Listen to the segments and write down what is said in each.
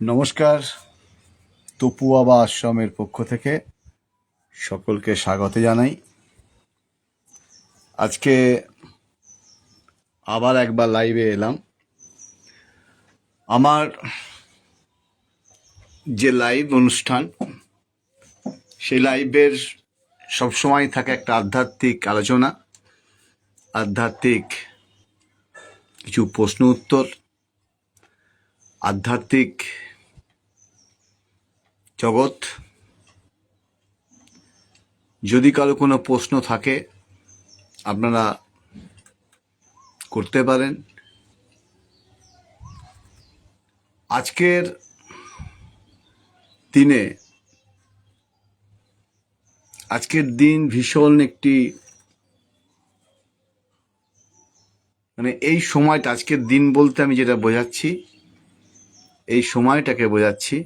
নমস্কার, তপুয়া বা আশ্রমের পক্ষ থেকে সকলকে স্বাগত জানাই। আজকে আবার একবার লাইভে এলাম। আমার যে লাইভ অনুষ্ঠান, সেই লাইভের সবসময় থাকে একটা আধ্যাত্মিক আলোচনা, আধ্যাত্মিক কিছু প্রশ্ন উত্তর, আধ্যাত্মিক জগৎ। যদি কারো কোনো প্রশ্ন থাকে আপনারা করতে পারেন। আজকের দিন ভীষণ একটি এই সময়টা, আজকের দিন বলতে আমি যেটা বোঝাচ্ছি, এই সময়টাকে বোঝাচ্ছি।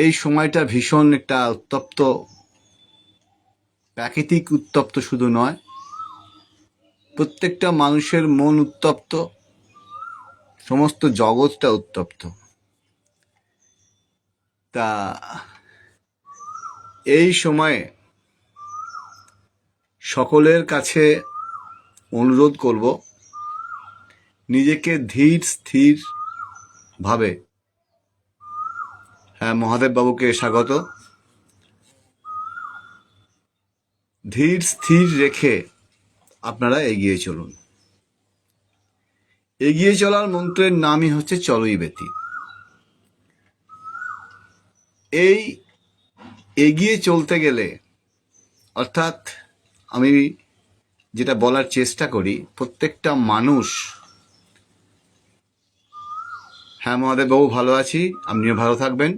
এই সময়টা ভীষণ একটা উত্তপ্ত, প্রাকৃতিক উত্তপ্ত শুধু নয়, প্রত্যেকটা মানুষের মন উত্তপ্ত, সমস্ত জগৎটা উত্তপ্ত। তা এই সময়ে সকলের কাছে অনুরোধ করব, নিজেকে ধীর স্থির ভাবে, হ্যাঁ মহাদেব বাবুকে স্বাগত, ধীর স্থির রেখে আপনারা এগিয়ে চলুন। এগিয়ে চলার মন্ত্রের নামই হচ্ছে চলই বেতি। এই এগিয়ে চলতে গেলে, অর্থাৎ আমি যেটা বলার চেষ্টা করি, প্রত্যেকটা মানুষ, হ্যাঁ মহাদেব বাবু ভালো আছি, আপনিও ভালো থাকবেন।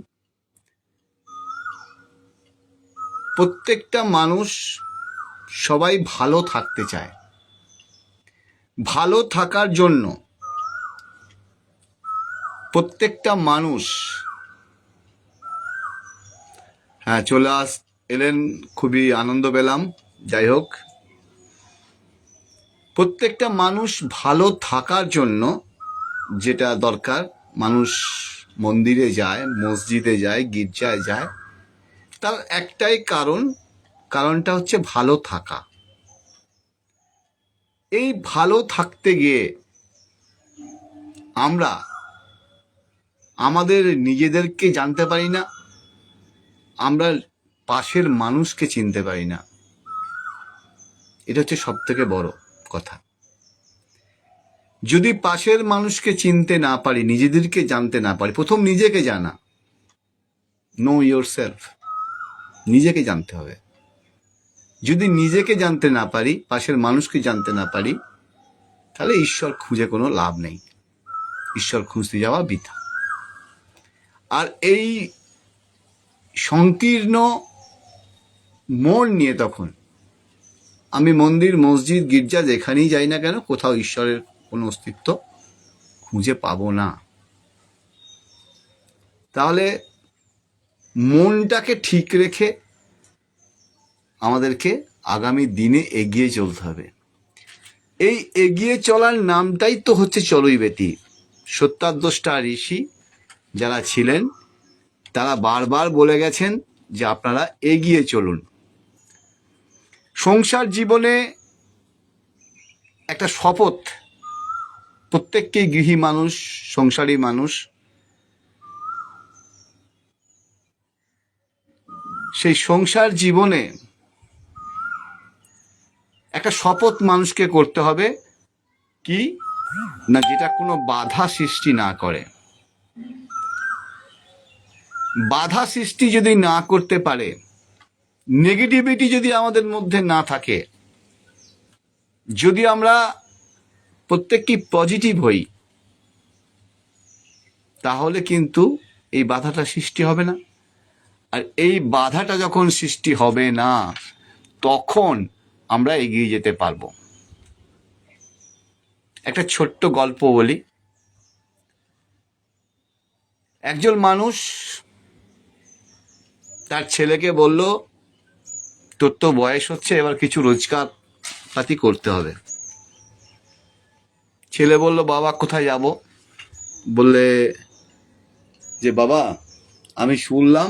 প্রত্যেকটা মানুষ সবাই ভালো থাকতে চায়। ভালো থাকার জন্য প্রত্যেকটা মানুষ, হ্যাঁ চলে এলেন, খুবই আনন্দ পেলাম। যাই হোক, প্রত্যেকটা মানুষ ভালো থাকার জন্য যেটা দরকার, মানুষ মন্দিরে যায়, মসজিদে যায়, গির্জায় যায়, তার একটাই কারণটা হচ্ছে ভালো থাকা। এই ভালো থাকতে গিয়ে আমরা আমাদের নিজেদেরকে জানতে পারি না, আমরা পাশের মানুষকে চিনতে পারি না। এটা হচ্ছে সব থেকে বড় কথা। যদি পাশের মানুষকে চিনতে না পারি, নিজেদেরকে জানতে না পারি, প্রথম নিজেকে জানা, নো ইয়োর সেলফ, নিজেকে জানতে হবে। যদি নিজেকে জানতে না পারি, পাশের মানুষকে জানতে না পারি, তাহলে ঈশ্বর খুঁজে কোনো লাভ নেই, ঈশ্বর খুঁজতে যাওয়া বৃথা। আর এই সংকীর্ণ মন নিয়ে তখন আমি মন্দির, মসজিদ, গির্জা যেখানেই যাই না কেন, কোথাও ঈশ্বরের কোনো অস্তিত্ব খুঁজে পাবো না। তাহলে মনটাকে ঠিক রেখে আমাদেরকে আগামী দিনে এগিয়ে চলতে হবে। এই এগিয়ে চলার নামটাই তো হচ্ছে চলই বেতি। সত্যাদ্রষ্টা ঋষি যারা ছিলেন তারা বারবার বলে গেছেন যে আপনারা এগিয়ে চলুন। সংসার জীবনে একটা শপথ, প্রত্যেককেই, গৃহী মানুষ, সংসারী মানুষ, সেই সংসার জীবনে একটা শপথ মানুষকে করতে হবে, কি না, যেটা কোনো বাধা সৃষ্টি না করে। বাধা সৃষ্টি যদি না করতে পারে, নেগেটিভিটি যদি আমাদের মধ্যে না থাকে, যদি আমরা প্রত্যেকটি পজিটিভ হই, তাহলে কিন্তু এই বাধাটা সৃষ্টি হবে না। আর এই বাধাটা যখন সৃষ্টি হবে না, তখন আমরা এগিয়ে যেতে পারবো। একটা ছোট্ট গল্প বলি। একজন মানুষ তার ছেলেকে বলল, তোর তো বয়স হচ্ছে, এবার কিছু রোজগার পাতি করতে হবে। ছেলে বলল, বাবা কোথায় যাব? বললে যে বাবা আমি শুনলাম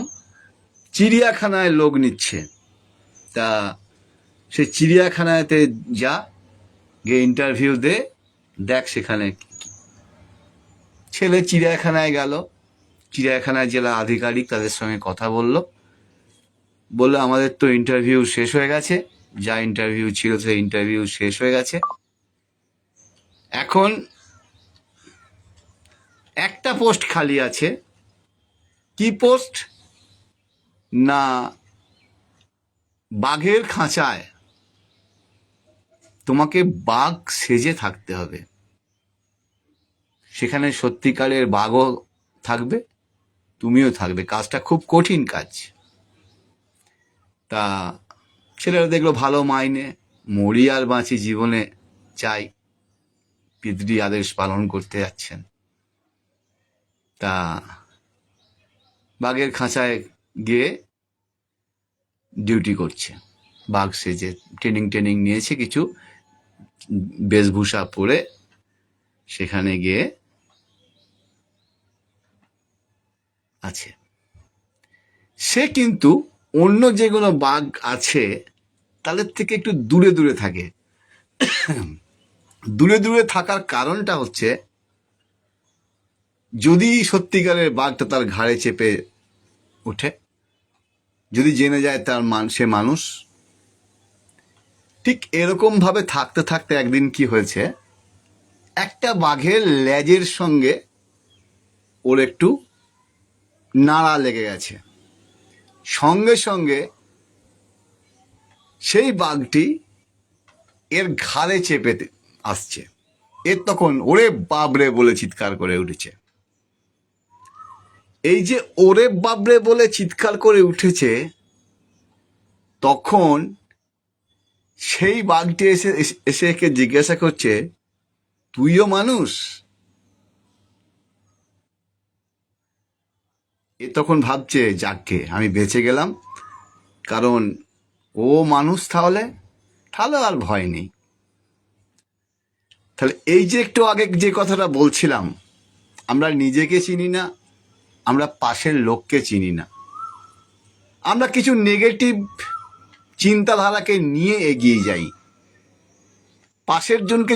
চিড়িয়াখানায় লোক নিচ্ছে, তা সে চিড়িয়াখানাতে যা, গিয়ে ইন্টারভিউ দে, দেখ সেখানে ছেলে চিড়িয়াখানায় গেল। চিড়িয়াখানায় জেলা আধিকারিক তাদের সঙ্গে কথা বললো আমাদের তো ইন্টারভিউ শেষ হয়ে গেছে, যা ইন্টারভিউ ছিল সেই ইন্টারভিউ শেষ হয়ে গেছে, এখন একটা পোস্ট খালি আছে। কি পোস্ট? না, বাঘের খাঁচায় তোমাকে বাঘ সেজে থাকতে হবে, সেখানে সত্যিকারের বাঘও থাকবে, তুমিও থাকবে, কাজটা খুব কঠিন কাজ। তা ছেলেরা দেখলো ভালো মাইনে, মরি আর বাঁচি জীবনে চাই, পিতৃ আদেশ পালন করতে যাচ্ছেন। তা বাঘের খাঁচায় গিয়ে ডিউটি করছে, বাঘ সেজে ট্রেনিং নিয়েছে, কিছু বেশভূষা পরে সেখানে গিয়ে আছে। সে কিন্তু অন্য যেগুলো বাঘ আছে তাদের থেকে একটু দূরে দূরে থাকে। দূরে দূরে থাকার কারণটা হচ্ছে, যদি সত্যিকারের বাঘটা তার ঘাড়ে চেপে ওঠে, যদি জেনে যায় তার সে মানুষ। ঠিক এরকম ভাবে থাকতে থাকতে একদিন কি হয়েছে, একটা বাঘের লেজের সঙ্গে ওর একটু নাড়া লেগে গেছে, সঙ্গে সঙ্গে সেই বাঘটি এর ঘাড়ে চেপে আসছে। এর তখন ওরে বাবরে বলে চিৎকার করে উঠেছে। এই যে ওরে বাবরে বলে চিৎকার করে উঠেছে, তখন সেই বাঘটি এসে একে জিজ্ঞাসা করছে, তুইও মানুষ? এ তখন ভাবছে, যাকে আমি বেঁচে গেলাম, কারণ ও মানুষ, তাহলে আর ভয় নেই। তাহলে এই যে একটু আগে যে কথাটা বলছিলাম, আমরা নিজেকে চিনি না, আমরা পাশের লোককে চিনি না, আমরা কিছু নেগেটিভ চিন্তাধারাকে নিয়ে এগিয়ে যাই। পাশের জনকে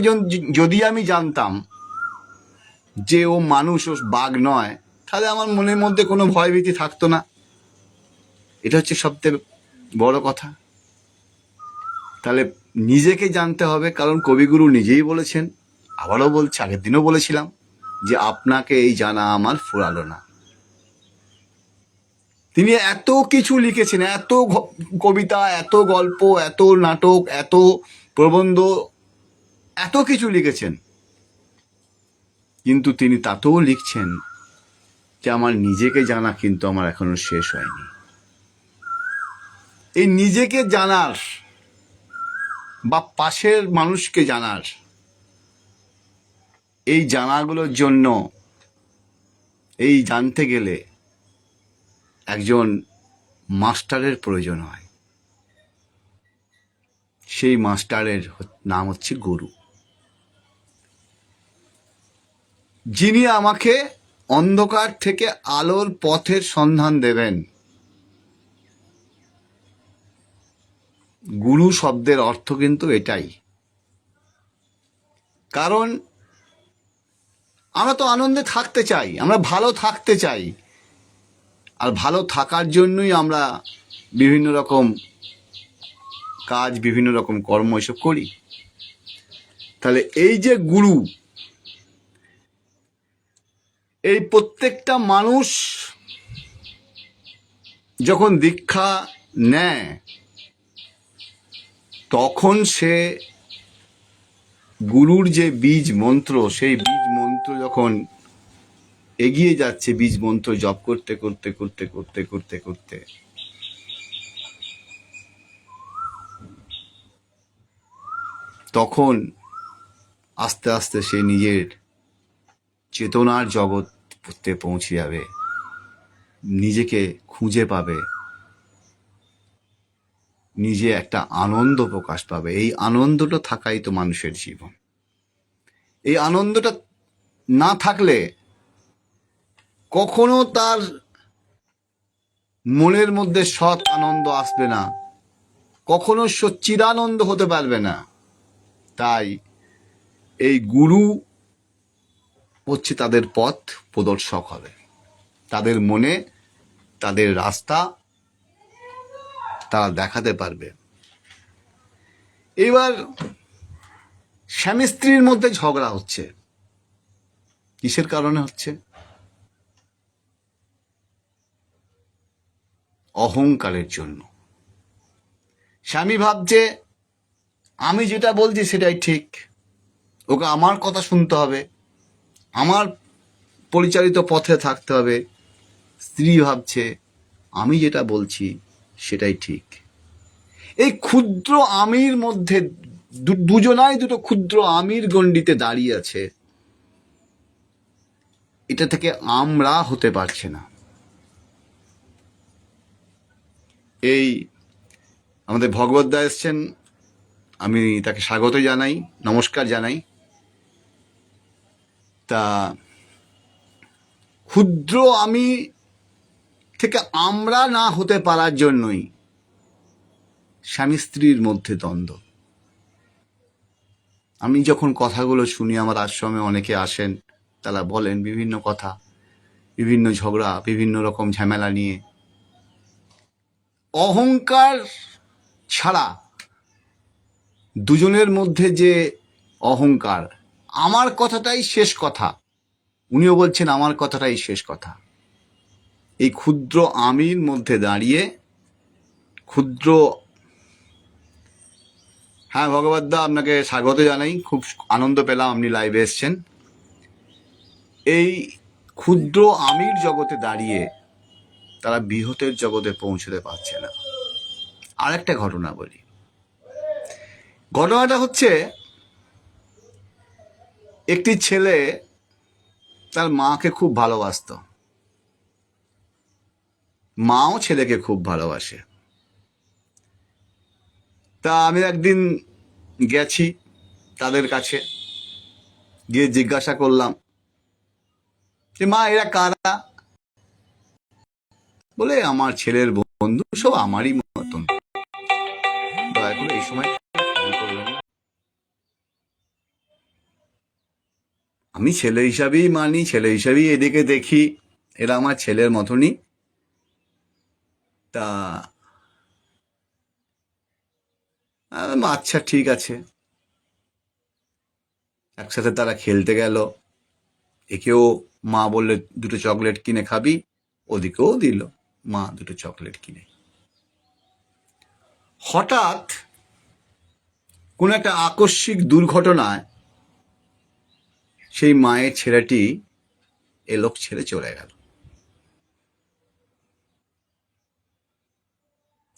যদি আমি জানতাম যে ও মানুষ, ও বাঘ নয়, তাহলে আমার মনের মধ্যে কোনো ভয়ভীতি থাকতো না। এটা হচ্ছে সবথেকে বড় কথা। তাহলে নিজেকে জানতে হবে, কারণ কবিগুরু নিজেই বলেছেন, আবারও বলছি, আগের দিনও বলেছিলাম, যে আপনাকে এই জানা আমার ফুরালো না। তিনি এত কিছু লিখেছেন, এত কবিতা, এত গল্প, এত নাটক, এত প্রবন্ধ, এত কিছু লিখেছেন, কিন্তু তিনি তাতেও লিখছেন যে আমার নিজেকে জানা কিন্তু আমার এখনো শেষ হয়নি। এই নিজেকে জানার বা পাশের মানুষকে জানার, এই জানাগুলোর জন্য, এই জানতে গেলে একজন মাস্টারের প্রয়োজন হয়। সেই মাস্টারের নাম হচ্ছে গুরু, যিনি আমাকে অন্ধকার থেকে আলোর পথের সন্ধান দেবেন। গুরু শব্দের অর্থ কিন্তু এটাই। কারণ আমরা তো আনন্দে থাকতে চাই, আমরা ভালো থাকতে চাই, আর ভালো থাকার জন্যই আমরা বিভিন্ন রকম কাজ, বিভিন্ন রকম কর্ম এসব করি। তাহলে এই যে গুরু, এই প্রত্যেকটা মানুষ যখন দীক্ষা নেয়, তখন সে গুরুর যে বীজ মন্ত্র, সেই বীজ মন্ত্র যখন এগিয়ে যাচ্ছে, বীজ মন্ত্র জপ করতে করতে করতে করতে করতে করতে তখন আস্তে আস্তে সে নিজের চেতনার জগতে পৌঁছে যাবে, নিজেকে খুঁজে পাবে, নিজে একটা আনন্দ প্রকাশ পাবে। এই আনন্দটা থাকাই তো মানুষের জীবন। এই আনন্দটা না থাকলে কখনো তার মনের মধ্যে সৎ আনন্দ আসবে না, কখনো সচ্চিদানন্দ হতে পারবে না। তাই এই গুরু হচ্ছে তাদের পথ প্রদর্শক হবে, তাদের মনে তাদের রাস্তা তারা দেখাতে পারবে। এবার স্বামী স্ত্রীর মধ্যে ঝগড়া হচ্ছে, কিসের কারণে হচ্ছে? অহংকারের জন্য। স্বামী ভাবছে আমি যেটা বলছি সেটাই ঠিক, ওকে আমার কথা শুনতে হবে, আমার পরিচালিত পথে থাকতে হবে। স্ত্রী ভাবছে আমি যেটা বলছি সেটাই ঠিক। এই ক্ষুদ্র আমির মধ্যে দুজনাই দুটো ক্ষুদ্র আমির গণ্ডিতে দাঁড়িয়ে আছে, এটা থেকে আমরা হতে পারছে না। এই আমাদের ভগবদ্দা এসছেন, আমি তাকে স্বাগত জানাই, নমস্কার জানাই। তা ক্ষুদ্র আমি থেকে আমরা না হতে পারার জন্যই স্বামী স্ত্রীর মধ্যে দ্বন্দ্ব। আমি যখন কথাগুলো শুনি, আমার আশ্রমে অনেকে আসেন, তারা বলেন বিভিন্ন কথা, বিভিন্ন ঝগড়া, বিভিন্ন রকম ঝামেলা নিয়ে। অহংকার ছাড়া দুজনের মধ্যে যে অহংকার, আমার কথাটাই শেষ কথা, উনিও বলছেন আমার কথাটাই শেষ কথা, এই ক্ষুদ্র আমির মধ্যে দাঁড়িয়ে ক্ষুদ্র। হ্যাঁ ভগবদ্দা, আপনাকে স্বাগত জানাই, খুব আনন্দ পেলাম আপনি লাইভে এসছেন। এই ক্ষুদ্র আমির জগতে দাঁড়িয়ে তারা বৃহতের জগতে পৌঁছতে পারছে না। আরেকটা ঘটনা বলি। ঘটনাটা হচ্ছে, একটি ছেলে তার মাকে খুব ভালোবাসত, মাও ছেলেকে খুব ভালোবাসে। তা আমি একদিন গেছি তাদের কাছে, গিয়ে জিজ্ঞাসা করলাম যে মা এরা কারা? বলে আমার ছেলের বন্ধু, সব আমারই মতন। দয়া করে এই সময় ফোন করবেন না। আমি ছেলে হিসাবেই মানি, ছেলে হিসাবেই এদিকে দেখি, এরা আমার ছেলের মতনই। তা আচ্ছা ঠিক আছে। একসাথে তারা খেলতে গেল, একেও মা বললে দুটো চকলেট কিনে খাবি, ওদিকেও দিল মা দুটো চকলেট কিনে। হঠাৎ কোন একটা আকস্মিক দুর্ঘটনায় সেই মায়ের ছেলেটি এ লোক ছেড়ে চলে গেল।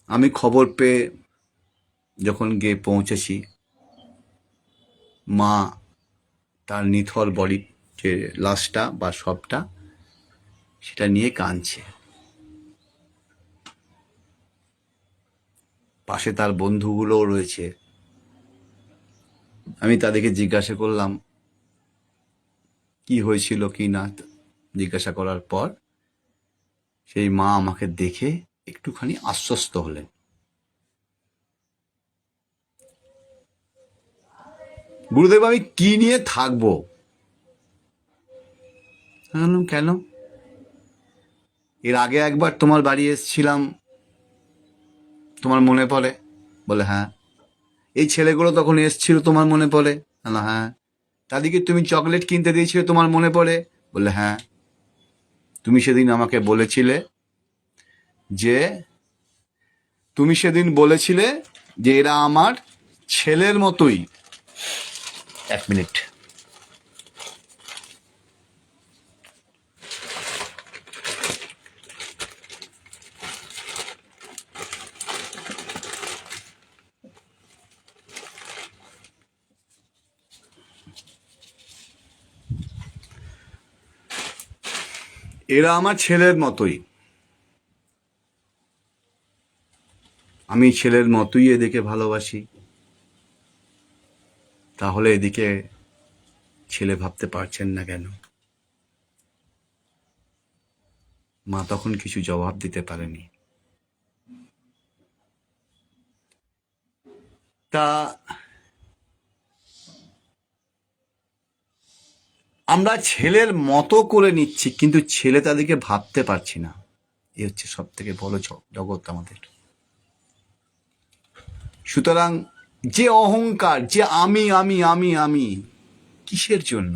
আমি খবর পেয়ে যখন গিয়ে পৌঁছেছি, মা তার নিথর বডি, যে লাশটা বা শবটা, সেটা নিয়ে কাঁদছে। পাশে তার বন্ধুগুলোও রয়েছে। আমি তাদেরকে জিজ্ঞাসা করলাম কি হয়েছিল কি না। জিজ্ঞাসা করার পর সেই মা আমাকে দেখে একটুখানি আশ্বস্ত হলেন। গুরুদেব আমি কি নিয়ে থাকবো? কেন? এর আগে একবার তোমার বাড়ি এসেছিলাম, তোমার মনে পড়ে? বলে হ্যাঁ। এই ছেলেগুলো তখন এসেছিল, তোমার মনে পড়ে? হ্যাঁ। তাদেরকে তুমি চকলেট কিনতে দিয়েছিলে, তোমার মনে পড়ে? বলে হ্যাঁ। তুমি সেদিন আমাকে বলেছিলে যে এরা আমার ছেলের মতোই। এক মিনিট। এরা আমার ছেলের মতোই, আমি ছেলের মতোই এদিকে ভালোবাসি, তাহলে এদিকে ছেলে ভাবতে পারছেন না কেন? মা তখন কিছু জবাব দিতে পারেনি। তা আমরা ছেলের মতো করে নিচ্ছি, কিন্তু ছেলে তাদেরকে ভাবতে পারছি না। এই হচ্ছে সব থেকে বড় জগৎ আমাদের। সুতরাং যে অহংকার, যে আমি আমি আমি আমি, কিসের জন্য?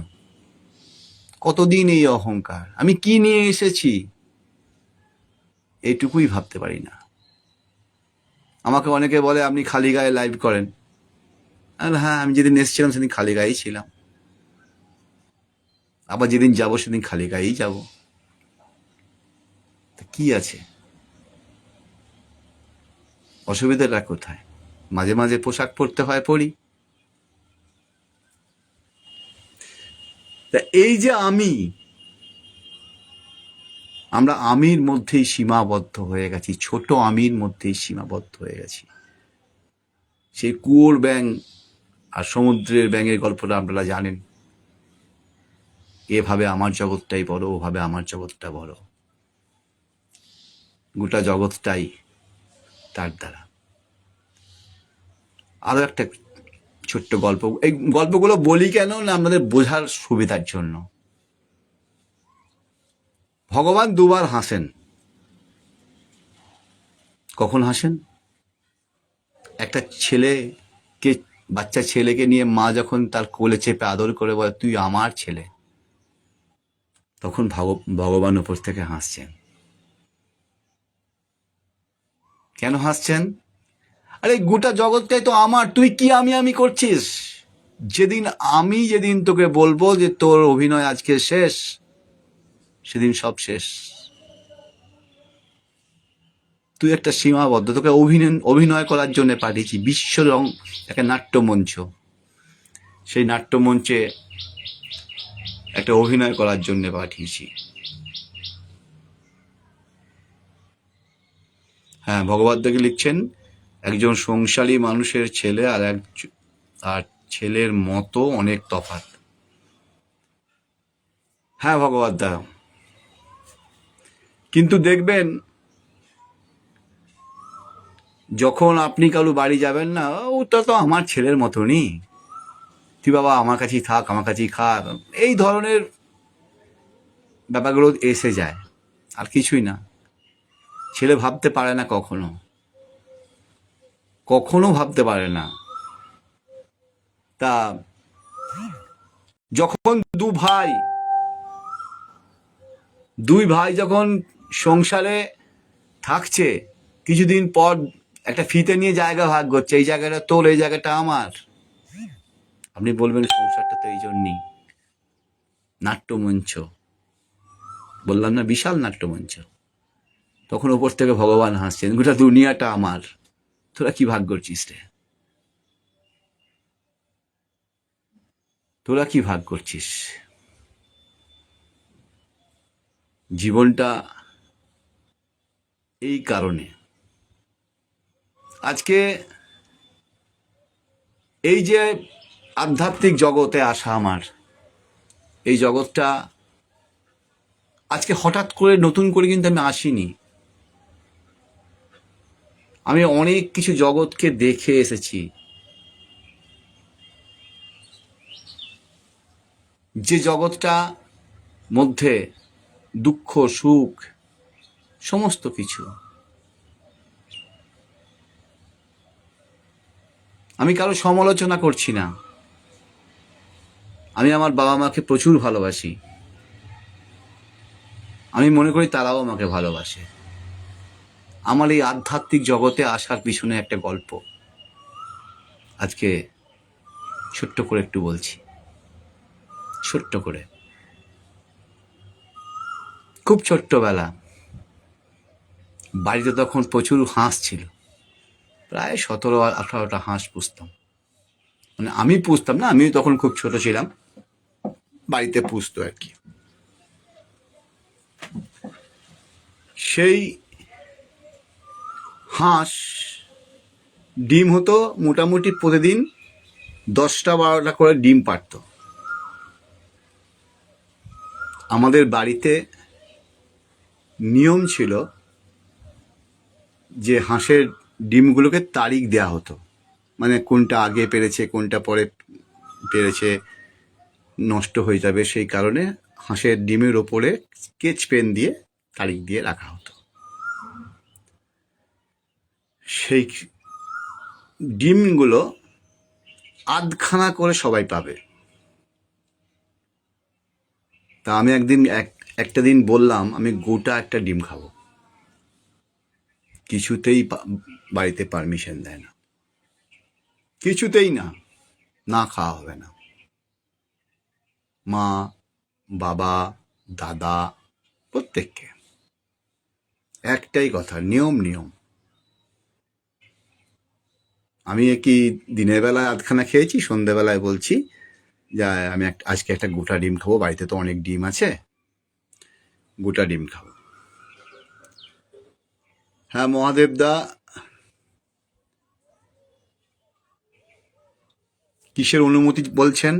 কতদিন এই অহংকার? আমি কি নিয়ে এসেছি? এইটুকুই ভাবতে পারি না। আমাকে অনেকে বলে আপনি খালি গায়ে লাইভ করেন। হ্যাঁ, আমি যেদিন এসেছিলাম সেদিন খালি গায়েই ছিলাম, আবার যেদিন যাব সেদিন খালি গায়েই যাব। কি আছে? অসুবিধাটা কোথায়? মাঝে মাঝে পোশাক পরতে হয়, পরি। তা এই যে আমরা আমির মধ্যেই সীমাবদ্ধ হয়ে গেছি, ছোট আমির মধ্যেই সীমাবদ্ধ হয়ে গেছি। সেই কুয়োর ব্যাঙ আর সমুদ্রের ব্যাঙের গল্পটা আপনারা জানেন। এভাবে আমার জগৎটাই বড়, ওভাবে আমার জগৎটা বড়, গোটা জগৎটাই তার দ্বারা। আরো একটা ছোট্ট গল্প, এই গল্পগুলো বলি কেন না আপনাদের বোঝার সুবিধার জন্য। ভগবান দুবার হাসেন। কখন হাসেন? একটা ছেলেকে, বাচ্চা ছেলেকে নিয়ে মা যখন তার কোলে চেপে আদর করে বলে তুই আমার ছেলে, তখন ভগবান উপর থেকে হাসছেন। কেন হাসছেন? আরে গোটা জগৎটাই তো আমার, তুই কি আমি আমি করছিস? যেদিন তোকে বলবো যে তোর অভিনয় আজকে শেষ, সেদিন সব শেষ। তুই একটা সীমাবদ্ধ, তোকে অভিনয় করার জন্য পাঠিয়েছি বিশ্ব রং একটা নাট্যমঞ্চ, সেই নাট্যমঞ্চে একটা অভিনয় করার জন্য পাঠিয়েছি। হ্যাঁ, ভগবদ্গীতা লিখছেন একজন সংসারী মানুষের ছেলে আর ছেলের মতো অনেক তফাৎ। হ্যাঁ ভগবদ্গীতা, কিন্তু দেখবেন যখন আপনি কারো বাড়ি যাবেন না, ওটা তো আমার ছেলের মতনই, তুই বাবা আমার কাছেই থাক, আমার কাছেই খা, এই ধরনের ব্যাপারগুলো এসে যায়, আর কিছুই না। ছেলে ভাবতে পারে না, কখনো ভাবতে পারে না। তা যখন দুই ভাই যখন সংসারে থাকছে, কিছুদিন পর একটা ফিতে নিয়ে জায়গা ভাগ করছে, এই জায়গাটা তোর, এই জায়গাটা আমার। আপনি বলবেন সংসারটা তো এই জন্যই নাট্যমঞ্চ, বললাম না বিশাল নাট্যমঞ্চ। তখন ওপর থেকে ভগবান হাসছেন, গোটা দুনিয়াটা আমার, তোরা কি ভাগ করছিস রে? তোরা কি ভাগ করছিস? জীবনটা এই কারণে আজকে এই যে আধ্যাত্মিক জগতে আসা, আমার এই জগৎটা আজকে হঠাৎ করে নতুন করে কিন্তু আমি আসিনি। আমি অনেক কিছু জগৎকে দেখে এসেছি, যে জগৎটা মধ্যে দুঃখ সুখ সমস্ত কিছু। আমি কারো সমালোচনা করছি না, আমি আমার বাবা মাকে প্রচুর ভালোবাসি, আমি মনে করি তারাও আমাকে ভালোবাসে। আমার এই আধ্যাত্মিক জগতে আসার পিছনে একটা গল্প আজকে ছোট্ট করে একটু বলছি, ছোট্ট করে। খুব ছোট্টবেলা, বাড়িতে তখন প্রচুর হাঁস ছিল, প্রায় 17-18টা হাঁস পুষতাম। মানে আমি পুষতাম না, আমি তখন খুব ছোট ছিলাম, বাড়িতে পুষতো আর কি। সেই হাঁস ডিম হতো মোটামুটি প্রতিদিন 10টা-12টা করে ডিম পাড়ত। আমাদের বাড়িতে নিয়ম ছিল যে হাঁসের ডিমগুলোকে তারিখ দেওয়া হতো, মানে কোনটা আগে পেরেছে কোনটা পরে পেরেছে নষ্ট হয়ে যাবে, সেই কারণে হাঁসের ডিমের ওপরে স্কেচ পেন দিয়ে তারিখ দিয়ে রাখা হতো। সেই ডিমগুলো আধখানা করে সবাই পাবে। তা আমি একটা দিন বললাম আমি গোটা একটা ডিম খাবো, কিছুতেই বাড়িতে পারমিশন দেয় না, কিছুতেই না, না খাওয়া হবে না। মা, বাবা, দাদা, প্রত্যেককে একটাই কথা, নিয়ম নিয়ম। আমি কি দিনের বেলায় আধখানা খেয়েছি, সন্ধ্যেবেলায় বলছি যে আমি আজকে একটা গোটা ডিম খাবো, বাড়িতে তো অনেক ডিম আছে, গোটা ডিম খাবো। হ্যাঁ মহাদেব দা, কিসের অনুমতি বলছেন?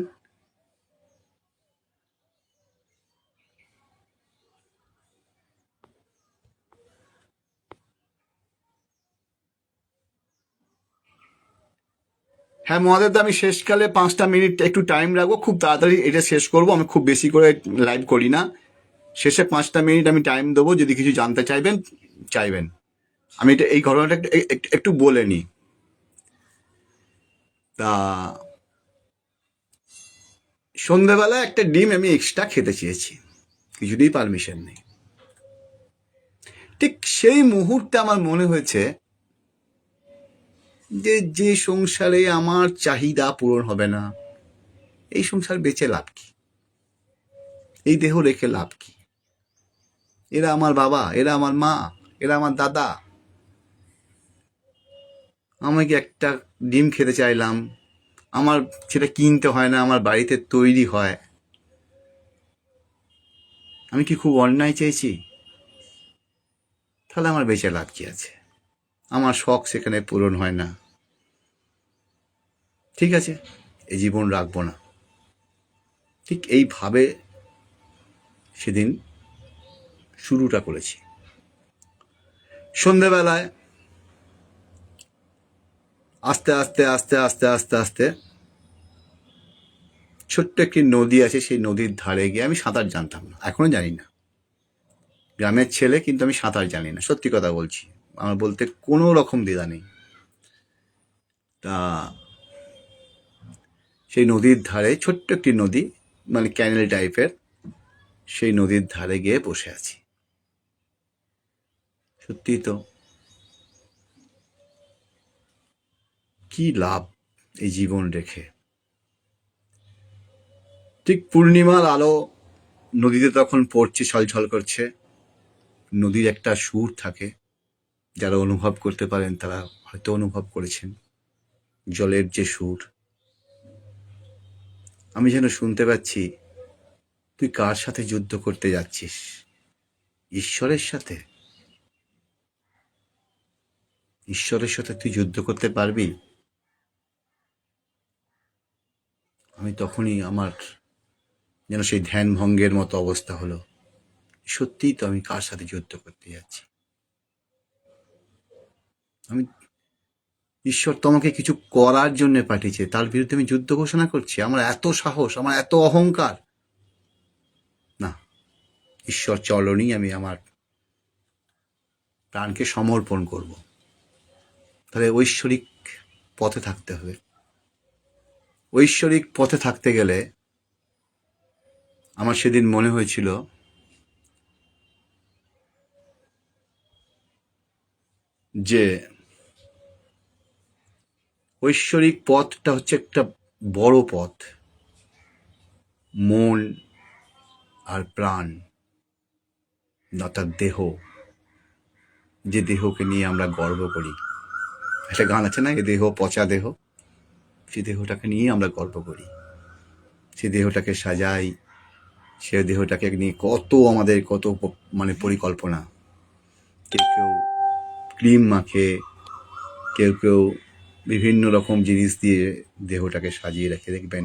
হ্যাঁ মহাদেব দা, আমি শেষকালে 5টা মিনিট একটু টাইম রাখবো, খুব তাড়াতাড়ি এটা শেষ করবো। আমি খুব বেশি করে লাইভ করি না, শেষে 5টা মিনিট আমি টাইম দেবো, যদি কিছু জানতে চাইবেন। আমি এই ঘটনাটা একটু বলে নিই। তা সন্ধ্যেবেলায় একটা ডিম আমি এক্সট্রা খেতে চেয়েছি, কিছুতেই পারমিশন নেই। ঠিক সেই মুহূর্তে আমার মনে হয়েছে যে সংসারে আমার চাহিদা পূরণ হবে না, এই সংসার বেঁচে লাভ কি, এই দেহ রেখে লাভ কি? এরা আমার বাবা, এরা আমার মা, এরা আমার দাদা। আমাকে একটা ডিম খেতে চাইলাম, আমার সেটা কিনতে হয় না, আমার বাড়িতে তৈরি হয়। আমি কি খুব অন্যায় চেয়েছি? তাহলে আমার বেঁচে লাভ কি আছে? আমার শখ সেখানে পূরণ হয় না, ঠিক আছে, এই জীবন রাখবো না। ঠিক এইভাবে সেদিন শুরুটা করেছি। সন্ধেবেলায় আস্তে আস্তে আস্তে আস্তে আস্তে আস্তে ছোট্ট একটি নদী আছে, সেই নদীর ধারে গিয়ে, আমি সাঁতার জানতাম না, এখনো জানি না, গ্রামের ছেলে কিন্তু আমি সাঁতার জানি না, সত্যি কথা বলছি, আমার বলতে কোনো রকম দ্বিধা নেই। তা সেই নদীর ধারে, ছোট্ট একটি নদী, মানে ক্যানেল টাইপের, সেই নদীর ধারে গিয়ে বসে আছি। সত্যি তো, কি লাভ এই জীবন রেখে? ঠিক পূর্ণিমার আলো নদীতে তখন পড়ছে, ছলছল করছে। নদীর একটা সুর থাকে, যারা অনুভব করতে পারেন তারা হয়তো অনুভব করেছেন, জলের যে সুর। আমি যেন শুনতে পাচ্ছি, তুই কার সাথে যুদ্ধ করতে যাচ্ছিস? ঈশ্বরের সাথে? ঈশ্বরের সাথে তুই যুদ্ধ করতে পারবি? আমি তখনই আমার যেন সেই ধ্যান ভঙ্গের মতো অবস্থা হলো। সত্যিই তো, আমি কার সাথে যুদ্ধ করতে যাচ্ছি? আমি, ঈশ্বর তো আমাকে কিছু করার জন্য পাঠিয়েছে, তার বিরুদ্ধে আমি যুদ্ধ ঘোষণা করছি? আমার এত সাহস, আমার এত অহংকার? না, ঈশ্বর চরণেই আমি আমার প্রাণকে সমর্পণ করব। তাহলে ঐশ্বরিক পথে থাকতে হবে। ঐশ্বরিক পথে থাকতে গেলে আমার সেদিন মনে হয়েছিল যে ঐশ্বরিক পথটা হচ্ছে একটা বড় পথ। মন আর প্রাণ, অর্থাৎ দেহ, যে দেহকে নিয়ে আমরা গর্ব করি, একটা গান আছে না, এ দেহ পচা দেহ, সেই দেহটাকে নিয়ে আমরা গর্ব করি, সেই দেহটাকে সাজাই, সে দেহটাকে নিয়ে আমাদের কত মানে পরিকল্পনা। কেউ কেউ ক্রিম মাখে, কেউ কেউ বিভিন্ন রকম জিনিস দিয়ে দেহটাকে সাজিয়ে রেখে, দেখবেন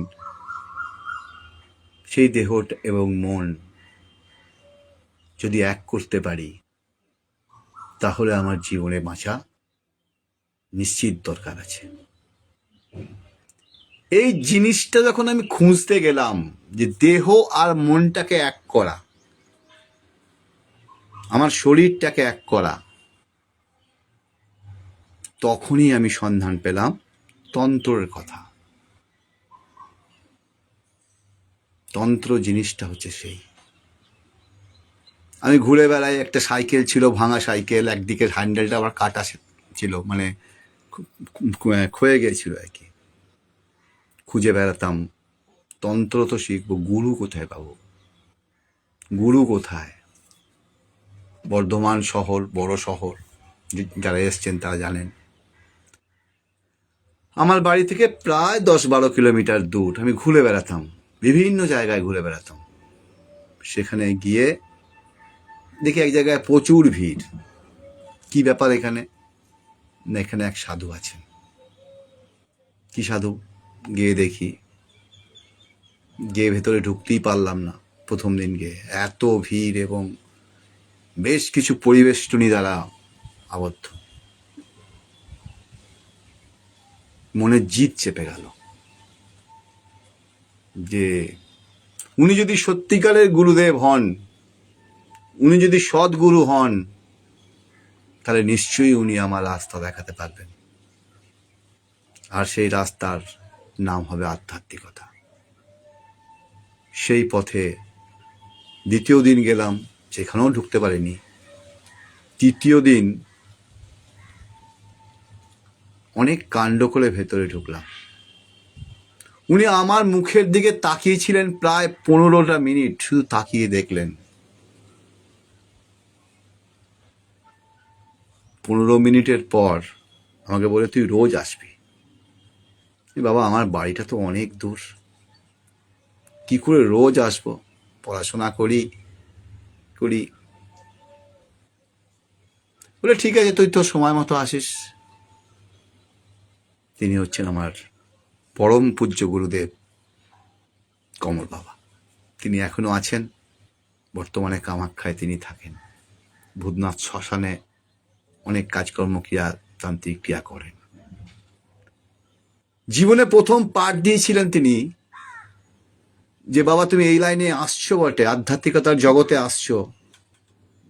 সেই দেহ এবং মন যদি এক করতে পারি, তাহলে আমার জীবনে বাঁচা নিশ্চিত দরকার আছে। এই জিনিসটা যখন আমি খুঁজতে গেলাম, যে দেহ আর মনটাকে এক করা, আমার শরীরটাকে এক করা, তখনই আমি সন্ধান পেলাম তন্ত্রের কথা। তন্ত্র জিনিসটা হচ্ছে সেই, আমি ঘুরে বেড়াই, একটা সাইকেল ছিল, ভাঙা সাইকেল, একদিকের হ্যান্ডেলটা আবার কাটা ছিল, মানে ক্ষয়ে গিয়েছিল আর কি। খুঁজে বেড়াতাম, তন্ত্র তো শিখবো, গুরু কোথায় পাবো? গুরু কোথায়? বর্ধমান শহর, বড় শহর, যারা এসছেন তারা জানেন, আমার বাড়ি থেকে প্রায় 10-12 কিলোমিটার দূর। আমি ঘুরে বেড়াতাম, বিভিন্ন জায়গায় ঘুরে বেড়াতাম। সেখানে গিয়ে দেখি এক জায়গায় প্রচুর ভিড়। কি ব্যাপার এখানে? না, এখানে এক সাধু আছেন। কি সাধু? গিয়ে দেখি, গিয়ে ভেতরে ঢুকতেই পারলাম না প্রথম দিন গিয়ে, এত ভিড় এবং বেশ কিছু পরিবেষ্টনী দ্বারা আবদ্ধ। মনে জিদ চেপে গেল যে উনি যদি সত্যিকারের গুরুদেব হন, উনি যদি সদ্গুরু হন, তাহলে নিশ্চয়ই উনি আমার রাস্তা দেখাতে পারবেন, আর সেই রাস্তার নাম হবে আধ্যাত্মিকতা। সেই পথে দ্বিতীয় দিন গেলাম, সেখানেও ঢুকতে পারিনি। তৃতীয় দিন অনেক কাণ্ড করে ভেতরে ঢুকলাম। উনি আমার মুখের দিকে তাকিয়েছিলেন প্রায় 15টা মিনিট, শুধু তাকিয়ে দেখলেন। 15 মিনিটের পর আমাকে বলে, তুই রোজ আসবি। বাবা, আমার বাড়িটা তো অনেক দূর, কি করে রোজ আসবো? পড়াশোনা করি। বলে, ঠিক আছে, তুই তো সময় মতো আসিস। তিনি হচ্ছেন আমার পরম পূজ্য গুরুদেব কমল বাবা। তিনি এখনো আছেন, বর্তমানে কামাখ্যায় তিনি থাকেন। ভূতনাথ শ্মশানে অনেক কাজকর্ম, ক্রিয়া, তান্ত্রিক ক্রিয়া করেন। জীবনে প্রথম পাঠ দিয়েছিলেন তিনি, যে বাবা, তুমি এই লাইনে আসছো বটে, আধ্যাত্মিকতার জগতে আসছো,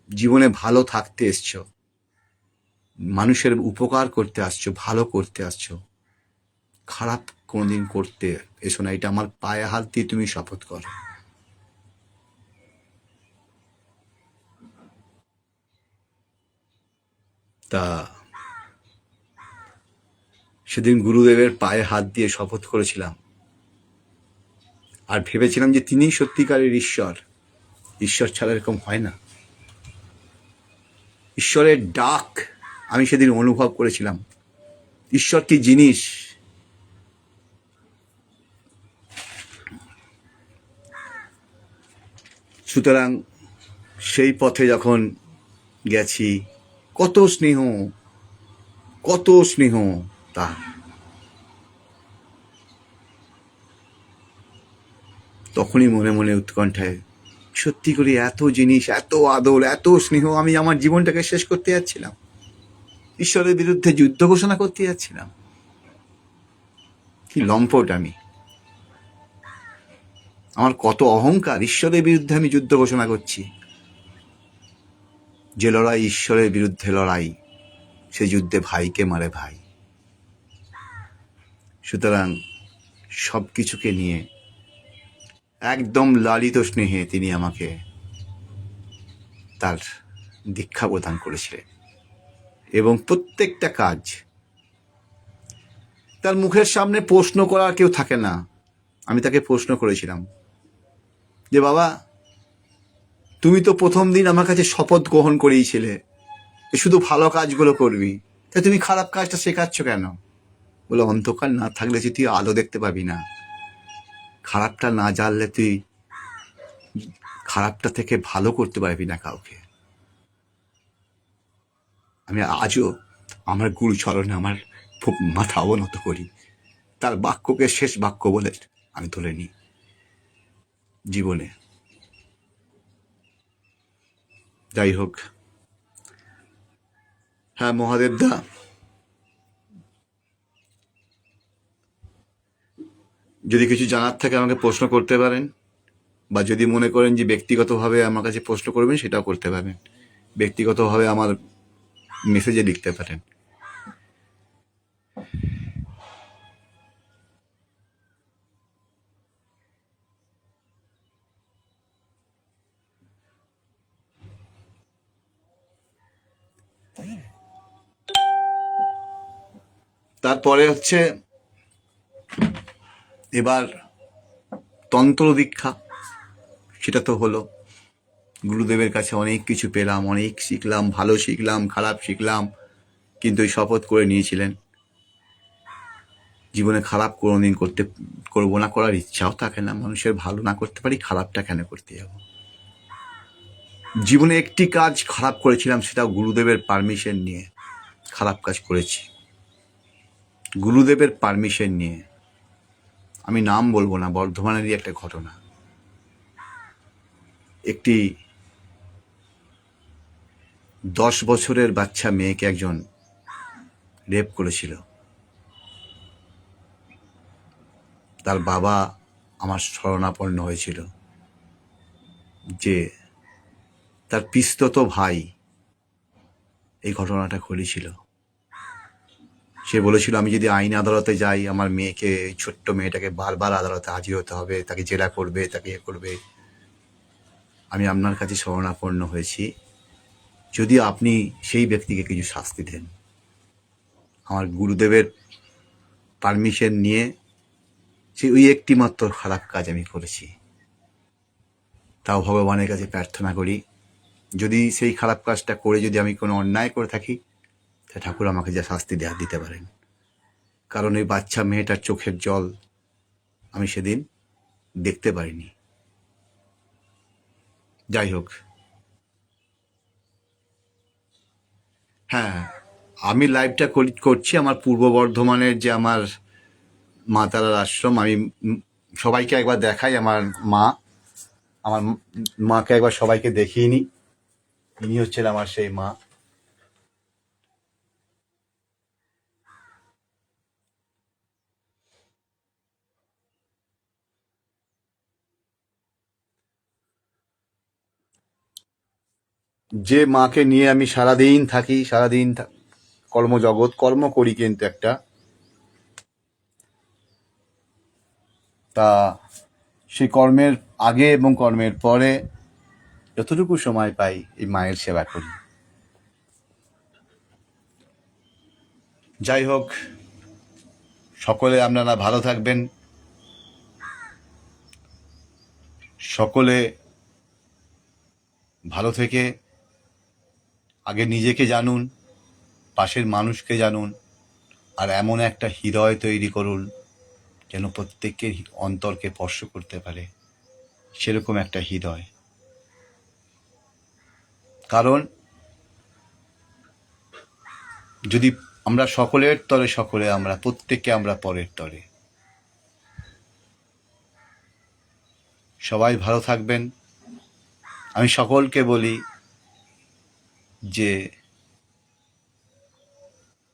জীবনে ভালো থাকতে এসছো, মানুষের উপকার করতে আসছো, ভালো করতে আসছো, খারাপ কোনোদিন করতে এসো না, এটা আমার পায়ে হাত দিয়ে তুমি শপথ করো। তা সেদিন গুরুদেবের পায়ে হাত দিয়ে শপথ করেছিলাম, আর ভেবেছিলাম যে তিনিই সত্যিকারের ঈশ্বর। ঈশ্বর ছাড়া এরকম হয় না। ঈশ্বরের ডাক আমি সেদিন অনুভব করেছিলাম। ঈশ্বর কি জিনিস? সুতরাং সেই পথে যখন গেছি, কত স্নেহ, কত স্নেহ তা। তখনই মনে মনে উৎকণ্ঠায়, সত্যি করে এত জিনিস, এত আদর, এত স্নেহ, আমি আমার জীবনটাকে শেষ করতে যাচ্ছিলাম, ঈশ্বরের বিরুদ্ধে যুদ্ধ ঘোষণা করতে যাচ্ছিলাম। কি লম্পট আমি! আমার কত অহংকার! ঈশ্বরের বিরুদ্ধে আমি যুদ্ধ ঘোষণা করছি। যে লড়াই ঈশ্বরের বিরুদ্ধে লড়াই, সে যুদ্ধে ভাইকে মারে ভাই। সুতরাং সব কিছুকে নিয়ে একদম লালিত স্নেহে তিনি আমাকে তার দীক্ষা প্রদান করেছিলেন, এবং প্রত্যেকটা কাজ তার মুখের সামনে প্রশ্ন করার কেউ থাকে না। আমি তাকে প্রশ্ন করেছিলাম যে বাবা, তুমি তো প্রথম দিন আমার কাছে শপথ গ্রহণ করিয়েছিলে শুধু ভালো কাজগুলো করবি, তা তুমি খারাপ কাজটা শেখাচ্ছ কেন? বলে, অন্ধকার না থাকলে যে তুই আলো দেখতে পাবি না, খারাপটা না জানলে তুই খারাপটা থেকে ভালো করতে পারবি না কাউকে। আমি আজও আমার গুরুচরণে আমার মাথা অবনত করি, তার বাক্যকে শেষ বাক্য বলে আমি তুলে নিই জীবনে। যাই হোক, হ্যাঁ মহাদেব দা, যদি কিছু জানার থাকে আমাকে প্রশ্ন করতে পারেন, বা যদি মনে করেন যে ব্যক্তিগতভাবে আমার কাছে প্রশ্ন করবেন সেটাও করতে পারেন, ব্যক্তিগতভাবে আমার মেসেজে লিখতে পারেন। তারপরে হচ্ছে এবার তন্ত্র দীক্ষা, সেটা তো হলো। গুরুদেবের কাছে অনেক কিছু পেলাম, অনেক শিখলাম, ভালো শিখলাম, খারাপ শিখলাম, কিন্তু ওই শপথ করে নিয়েছিলেন জীবনে খারাপ কোনোদিন করবো না, করার ইচ্ছাও থাকে না, মানুষের ভালো না করতে পারি, খারাপটা কেন করতে যাব। জীবনে একটি কাজ খারাপ করেছিলাম, সেটাও গুরুদেবের পারমিশন নিয়ে খারাপ কাজ করেছি, গুরুদেবের পারমিশন নিয়ে। আমি নাম বলবো না, বর্ধমানেরই একটা ঘটনা। একটি 10 বছরের বাচ্চা মেয়েকে একজন রেপ করেছিল। তার বাবা আমার শরণাপন্ন হয়েছিল যে তার পিস্তত ভাই এই ঘটনাটা ঘটেছিল। সে বলেছিল, আমি যদি আইন আদালতে যাই, আমার মেয়েকে, ছোট্ট মেয়েটাকে বারবার আদালতে হাজির হতে হবে, তাকে জেরা করবে, তাকে এ করবে। আমি আপনার কাছে শরণাপন্ন হয়েছি, যদি আপনি সেই ব্যক্তিকে কিছু শাস্তি দেন। আমার গুরুদেবের পারমিশন নিয়ে সে ওই একটি মাত্র খারাপ কাজ আমি করেছি। তাও ভগবানের কাছে প্রার্থনা করি, যদি সেই খারাপ কাজটা করে যদি আমি কোনো অন্যায় করে থাকি, তা ঠাকুর আমাকে যা শাস্তি দিতে পারেন। কারণ এই বাচ্চা মেয়েটার চোখের জল আমি সেদিন দেখতে পারিনি। যাই হোক, হ্যাঁ, আমি লাইভটা করছি আমার পূর্ব বর্ধমানের যে আমার মা তারার আশ্রম। আমি সবাইকে একবার দেখাই, আমার মাকে একবার সবাইকে দেখিয়ে নিই। ইনি হচ্ছেন আমার সেই মা। যে মাকে নিয়ে আমি সারাদিন থাকি, সারাদিন কর্মজগৎ কর্ম করি, কিন্তু একটা তা সেই কর্মের আগে এবং কর্মের পরে যতটুকু সময় পাই এই মায়ের সেবা করি। যাই হোক, সকলে আপনারা ভালো থাকবেন, সকলে ভালো থেকে আগে নিজেকে জানুন, পাশের মানুষকে জানুন, আর এমন একটা হৃদয় তৈরি করুন যেন প্রত্যেকের অন্তরকে স্পর্শ করতে পারে, সেরকম একটা হৃদয়। কারণ যদি আমরা সকলের তরে সকলে, আমরা প্রত্যেককে আমরা পরের তরে। সবাই ভালো থাকবেন। আমি সকলকে বলি যে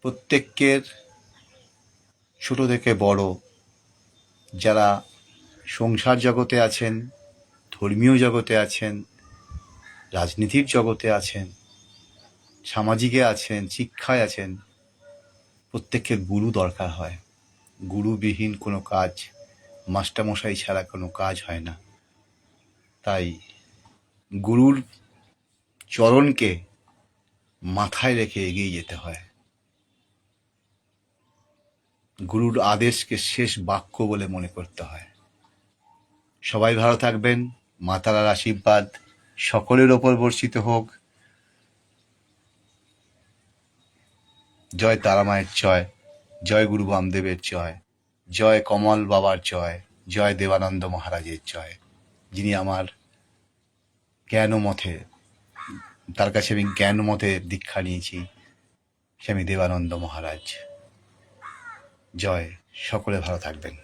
প্রত্যেকের, ছোট থেকে বড়, যারা সংসার জগতে আছেন, ধর্মীয় জগতে আছেন, রাজনীতির জগতে আছেন, সামাজিকে আছেন, শিক্ষায় আছেন, প্রত্যেকের গুরু দরকার হয়। গুরুবিহীন কোনো কাজ, মাস্টারমশাই ছাড়া কোনো কাজ হয় না। তাই গুরুর চরণকে মাথায় রেখে এগিয়ে যেতে হয়। গুরুর আদেশকে শেষ বাক্য বলে মনে করতে হয়। সবাই ভালো থাকবেন। মা তারার আশীর্বাদ সকলের ওপর বর্ষিত হোক। জয় তারা মায়ের জয়, জয় গুরু বামদেবের জয়, জয় কমল বাবার জয়, জয় দেবানন্দ মহারাজের জয়, যিনি আমার জ্ঞান মতে, তার কাছে আমি জ্ঞান মতে দীক্ষা নিয়েছি, স্বামী দেবানন্দ মহারাজ। জয়, সকলে ভালো থাকবেন।